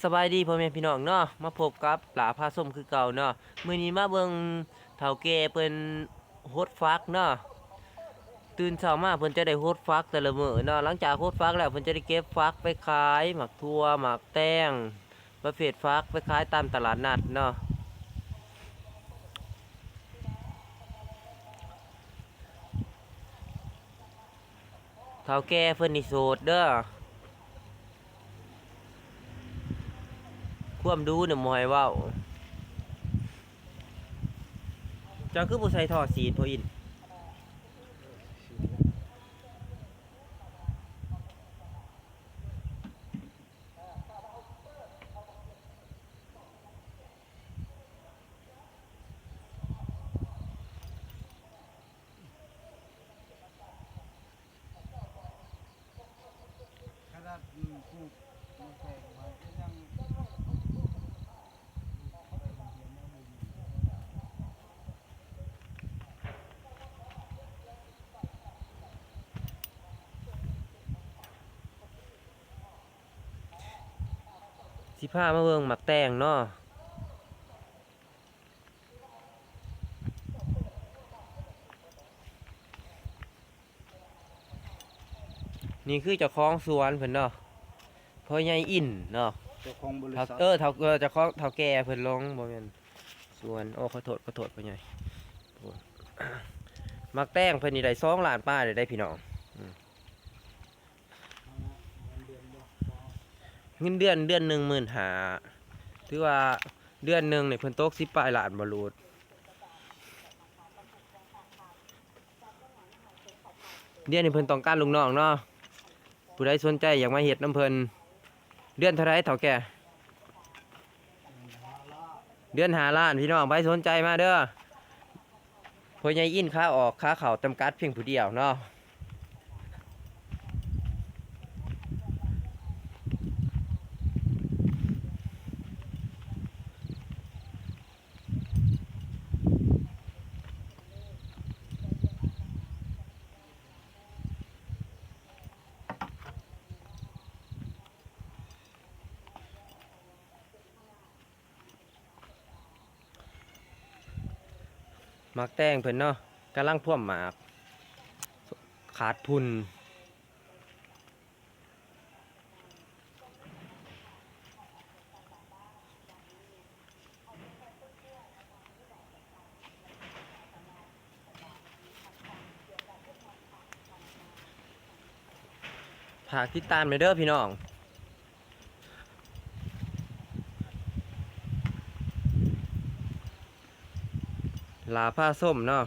สบายดีพ่อแม่พี่น้องเนาะมาพบกับหลาพาส้มคือเก่าเนาะมื้อนี้มาเบิ่งเฒ่าแก่เพิ่นโฮดฟักเนาะตื่นเช้ามาเพิ่นจะได้โฮดฟักแต่ละมื้อเนาะหลังจากโฮดฟักแล้วเพิ่นจะได้เก็บฟักไปขายหมักทั่วหมักแตงประเภทฟักไปขายตามตลาดนัดเนาะเฒ่าแก่เพิ่นนี่โสดเด้อความดูเนี่ยบ่ให้เว้าเจ้าคือบ่ใส่ท่อสีดพ่ออินขนาดปลูกมันแพงมาก็ยังสิพามาเบิ่งหมักแตงเนาะนี่คือเจ้าของสวนเพิ่นเนาะพ่อใหญ่อินเนาะ เจ้าของบริ เท่า ษัทเจ้าของเท่าแก่เพิ่นลงบ่แม่นสวนโอ้ขอโทษพ่อใหญ่โอ้ยมักแต้งเพิ่นนี่ได้2ล้านป้าได้พี่น้องเงินเดือน15,000ถือว่าเดือนหนึงนี่เพิ่นตก10ปลายล้านบ่รูดเดือนนี้เพิ่นต้องการลูกน้องเนาะผู้ใดสนใจอยากมาเฮ็ดน้ำเพิ่นเดือนเท่าไรเฒ่าแก่เดือน5 ล้านพี่น้องไปสนใจมาเด้อพ่อใหญ่อินค่าออกค่าเข้าจำกัดเพียงผู้เดียวเนาะมักแต้งเพิ่นเนาะกำลังพ่วมหมากขาดทุนฝากติดตามเด้อพี่น้องลาผ้าส้มเนาะ